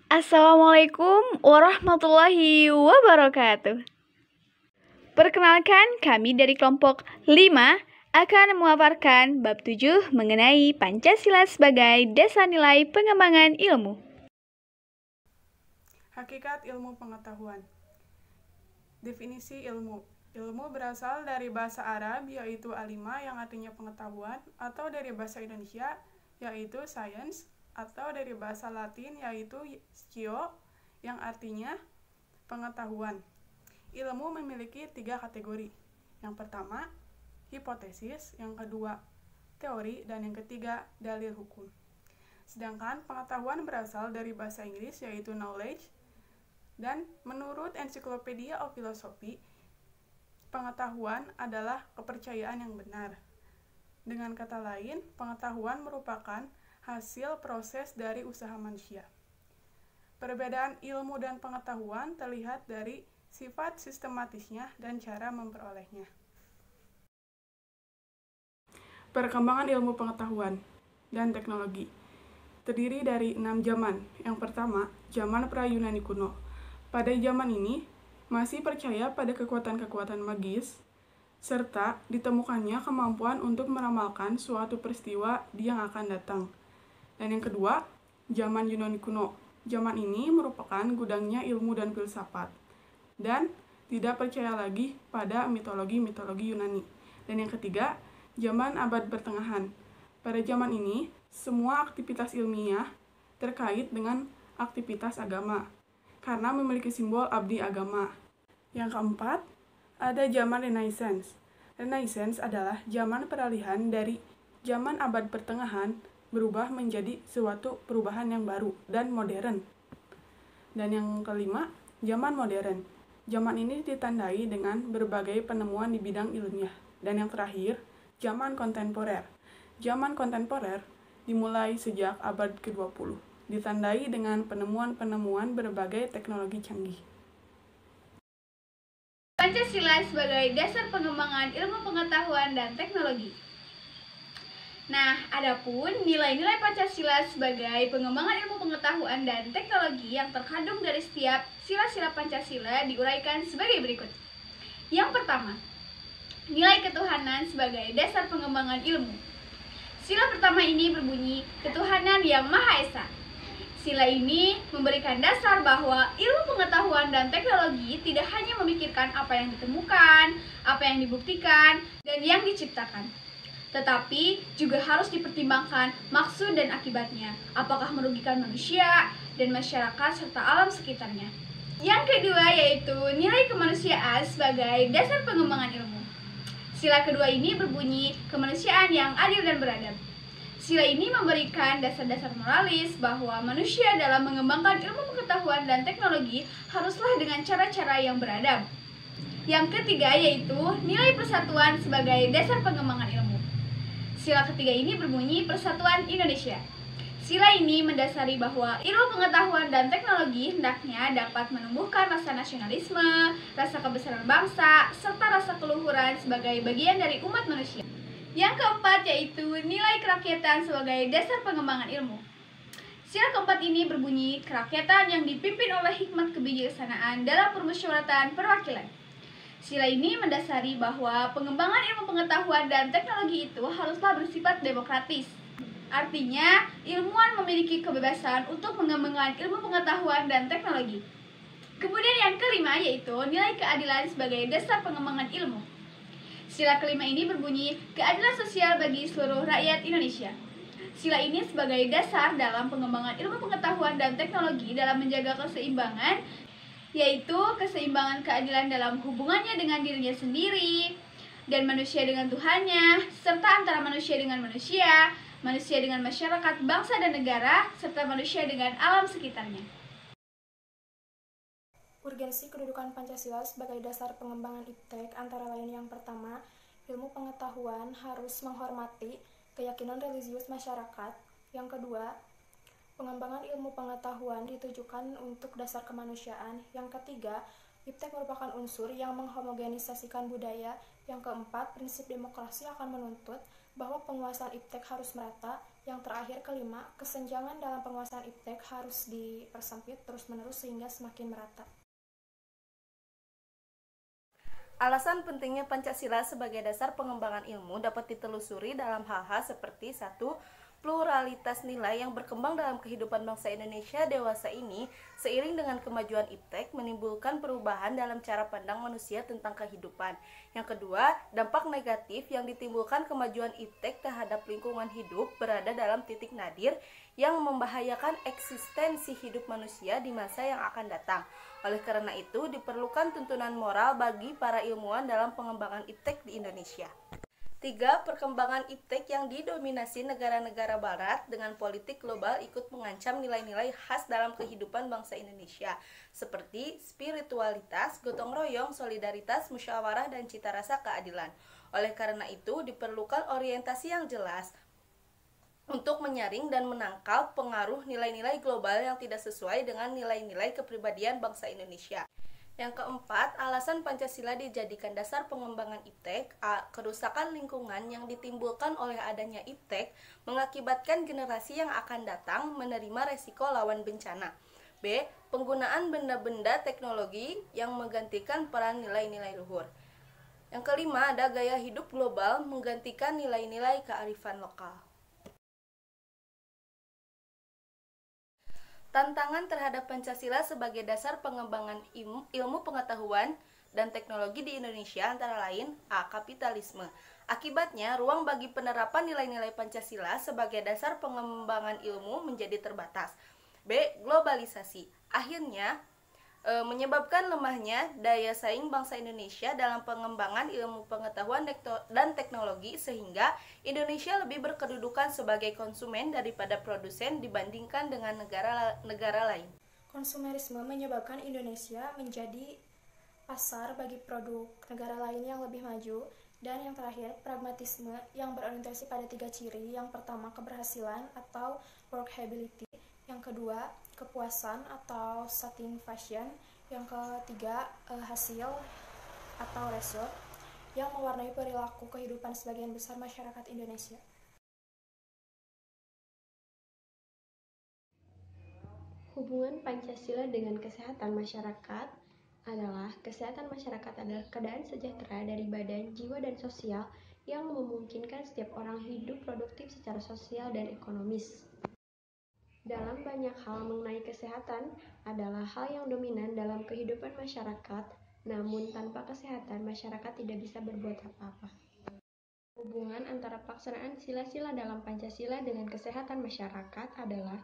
Assalamualaikum warahmatullahi wabarakatuh. Perkenalkan, kami dari kelompok 5 akan memaparkan bab 7 mengenai Pancasila sebagai dasar nilai pengembangan ilmu. Hakikat ilmu pengetahuan. Definisi ilmu. Ilmu berasal dari bahasa Arab yaitu alima yang artinya pengetahuan, atau dari bahasa Indonesia yaitu science, atau dari bahasa Latin yaitu scio yang artinya pengetahuan. Ilmu memiliki 3 kategori. Yang pertama, hipotesis, yang kedua, teori, dan yang ketiga, dalil hukum. Sedangkan pengetahuan berasal dari bahasa Inggris yaitu knowledge, dan menurut Encyclopedia of Philosophy, pengetahuan adalah kepercayaan yang benar. Dengan kata lain, pengetahuan merupakan hasil proses dari usaha manusia. Perbedaan ilmu dan pengetahuan terlihat dari sifat sistematisnya dan cara memperolehnya. Perkembangan ilmu pengetahuan dan teknologi terdiri dari 6 zaman. Yang pertama, zaman pra-Yunani kuno. Pada zaman ini, masih percaya pada kekuatan-kekuatan magis, serta ditemukannya kemampuan untuk meramalkan suatu peristiwa yang akan datang. Dan yang kedua, zaman Yunani kuno. Zaman ini merupakan gudangnya ilmu dan filsafat, dan tidak percaya lagi pada mitologi-mitologi Yunani. Dan yang ketiga, zaman abad pertengahan. Pada zaman ini, semua aktivitas ilmiah terkait dengan aktivitas agama, karena memiliki simbol abdi agama. Yang keempat, ada zaman Renaissance. Renaissance adalah zaman peralihan dari zaman abad pertengahan berubah menjadi suatu perubahan yang baru dan modern. Dan yang kelima, zaman modern. Zaman ini ditandai dengan berbagai penemuan di bidang ilmiah. Dan yang terakhir, zaman kontemporer. Zaman kontemporer dimulai sejak abad ke-20, ditandai dengan penemuan-penemuan berbagai teknologi canggih. Pancasila sebagai dasar pengembangan ilmu pengetahuan dan teknologi. Nah, adapun nilai-nilai Pancasila sebagai pengembangan ilmu pengetahuan dan teknologi yang terkandung dari setiap sila-sila Pancasila diuraikan sebagai berikut. Yang pertama, nilai ketuhanan sebagai dasar pengembangan ilmu. Sila pertama ini berbunyi ketuhanan yang Maha Esa. Sila ini memberikan dasar bahwa ilmu pengetahuan dan teknologi tidak hanya memikirkan apa yang ditemukan, apa yang dibuktikan, dan yang diciptakan, tetapi juga harus dipertimbangkan maksud dan akibatnya, apakah merugikan manusia dan masyarakat serta alam sekitarnya. Yang kedua yaitu nilai kemanusiaan sebagai dasar pengembangan ilmu. Sila kedua ini berbunyi kemanusiaan yang adil dan beradab. Sila ini memberikan dasar-dasar moralis bahwa manusia dalam mengembangkan ilmu pengetahuan dan teknologi haruslah dengan cara-cara yang beradab. Yang ketiga yaitu nilai persatuan sebagai dasar pengembangan ilmu. Sila ketiga ini berbunyi Persatuan Indonesia. Sila ini mendasari bahwa ilmu pengetahuan dan teknologi hendaknya dapat menumbuhkan rasa nasionalisme, rasa kebesaran bangsa, serta rasa keluhuran sebagai bagian dari umat manusia. Yang keempat yaitu nilai kerakyatan sebagai dasar pengembangan ilmu. Sila keempat ini berbunyi kerakyatan yang dipimpin oleh hikmat kebijaksanaan dalam permusyawaratan perwakilan. Sila ini mendasari bahwa pengembangan ilmu pengetahuan dan teknologi itu haruslah bersifat demokratis. Artinya, ilmuwan memiliki kebebasan untuk mengembangkan ilmu pengetahuan dan teknologi. Kemudian yang kelima yaitu nilai keadilan sebagai dasar pengembangan ilmu. Sila kelima ini berbunyi keadilan sosial bagi seluruh rakyat Indonesia. Sila ini sebagai dasar dalam pengembangan ilmu pengetahuan dan teknologi dalam menjaga keseimbangan, yaitu keseimbangan keadilan dalam hubungannya dengan dirinya sendiri dan manusia dengan Tuhannya, serta antara manusia dengan manusia, manusia dengan masyarakat, bangsa dan negara, serta manusia dengan alam sekitarnya. Urgensi kedudukan Pancasila sebagai dasar pengembangan iptek antara lain yang pertama, ilmu pengetahuan harus menghormati keyakinan religius masyarakat. Yang kedua, pengembangan ilmu pengetahuan ditujukan untuk dasar kemanusiaan. Yang ketiga, iptek merupakan unsur yang menghomogenisasikan budaya. Yang keempat, prinsip demokrasi akan menuntut bahwa penguasaan iptek harus merata. Yang terakhir, kelima, kesenjangan dalam penguasaan iptek harus dipersempit terus-menerus sehingga semakin merata. Alasan pentingnya Pancasila sebagai dasar pengembangan ilmu dapat ditelusuri dalam hal-hal seperti 1. Pluralitas nilai yang berkembang dalam kehidupan bangsa Indonesia dewasa ini seiring dengan kemajuan iptek menimbulkan perubahan dalam cara pandang manusia tentang kehidupan. Yang kedua, dampak negatif yang ditimbulkan kemajuan iptek terhadap lingkungan hidup berada dalam titik nadir yang membahayakan eksistensi hidup manusia di masa yang akan datang. Oleh karena itu, diperlukan tuntunan moral bagi para ilmuwan dalam pengembangan iptek di Indonesia. 3. Perkembangan iptek yang didominasi negara-negara barat dengan politik global ikut mengancam nilai-nilai khas dalam kehidupan bangsa Indonesia, seperti spiritualitas, gotong royong, solidaritas, musyawarah, dan cita rasa keadilan. Oleh karena itu, diperlukan orientasi yang jelas untuk menyaring dan menangkal pengaruh nilai-nilai global yang tidak sesuai dengan nilai-nilai kepribadian bangsa Indonesia. Yang keempat, alasan Pancasila dijadikan dasar pengembangan iptek. A. Kerusakan lingkungan yang ditimbulkan oleh adanya iptek mengakibatkan generasi yang akan datang menerima resiko lawan bencana. B. Penggunaan benda-benda teknologi yang menggantikan peran nilai-nilai luhur. Yang kelima, ada gaya hidup global menggantikan nilai-nilai kearifan lokal. Tantangan terhadap Pancasila sebagai dasar pengembangan ilmu pengetahuan dan teknologi di Indonesia antara lain A. Kapitalisme. Akibatnya, ruang bagi penerapan nilai-nilai Pancasila sebagai dasar pengembangan ilmu menjadi terbatas. B. Globalisasi. Akhirnya, menyebabkan lemahnya daya saing bangsa Indonesia dalam pengembangan ilmu pengetahuan dan teknologi sehingga Indonesia lebih berkedudukan sebagai konsumen daripada produsen dibandingkan dengan negara lain. Konsumerisme menyebabkan Indonesia menjadi pasar bagi produk negara lain yang lebih maju. Dan yang terakhir, pragmatisme yang berorientasi pada 3 ciri. Yang pertama, keberhasilan atau workability. Yang kedua, kepuasan atau satisfaction. Yang ketiga, hasil atau result yang mewarnai perilaku kehidupan sebagian besar masyarakat Indonesia. Hubungan Pancasila dengan kesehatan masyarakat adalah kesehatan masyarakat adalah keadaan sejahtera dari badan, jiwa, dan sosial yang memungkinkan setiap orang hidup produktif secara sosial dan ekonomis. Dalam banyak hal mengenai kesehatan adalah hal yang dominan dalam kehidupan masyarakat, namun tanpa kesehatan masyarakat tidak bisa berbuat apa-apa. Hubungan antara pelaksanaan sila-sila dalam Pancasila dengan kesehatan masyarakat adalah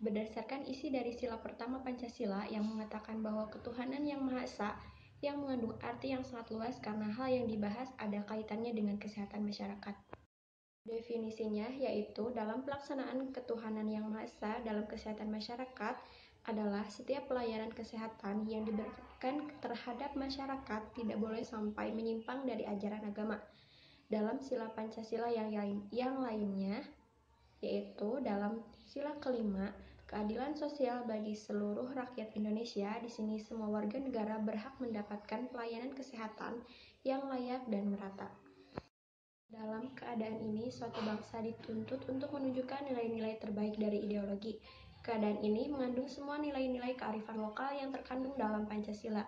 berdasarkan isi dari sila pertama Pancasila yang mengatakan bahwa ketuhanan yang Maha Esa yang mengandung arti yang sangat luas karena hal yang dibahas ada kaitannya dengan kesehatan masyarakat. Definisinya yaitu dalam pelaksanaan ketuhanan yang Maha Esa dalam kesehatan masyarakat adalah setiap pelayanan kesehatan yang diberikan terhadap masyarakat tidak boleh sampai menyimpang dari ajaran agama. Dalam sila Pancasila yang lainnya, yaitu dalam sila kelima, keadilan sosial bagi seluruh rakyat Indonesia. Di sini semua warga negara berhak mendapatkan pelayanan kesehatan yang layak dan merata. Dalam keadaan ini, suatu bangsa dituntut untuk menunjukkan nilai-nilai terbaik dari ideologi. Keadaan ini mengandung semua nilai-nilai kearifan lokal yang terkandung dalam Pancasila.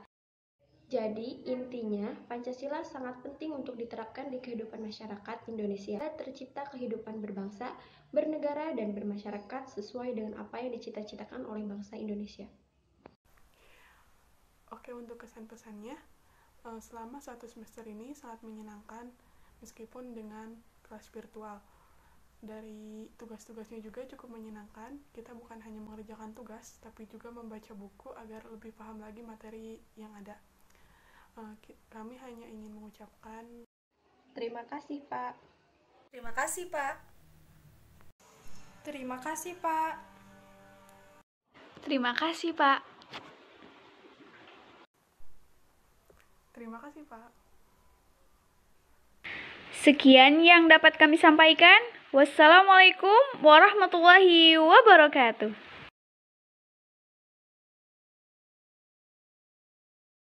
Jadi, intinya, Pancasila sangat penting untuk diterapkan di kehidupan masyarakat Indonesia. Tercipta kehidupan berbangsa, bernegara, dan bermasyarakat sesuai dengan apa yang dicita-citakan oleh bangsa Indonesia. Oke, untuk kesan-pesannya, selama 1 semester ini sangat menyenangkan meskipun dengan kelas virtual. Dari tugas-tugasnya juga cukup menyenangkan. Kita bukan hanya mengerjakan tugas, tapi juga membaca buku agar lebih paham lagi materi yang ada. Kami hanya ingin mengucapkan Terima kasih, Pak. Terima kasih, Pak. Terima kasih, Pak. Terima kasih, Pak. terima kasih, Pak. Sekian yang dapat kami sampaikan. Wassalamualaikum warahmatullahi wabarakatuh.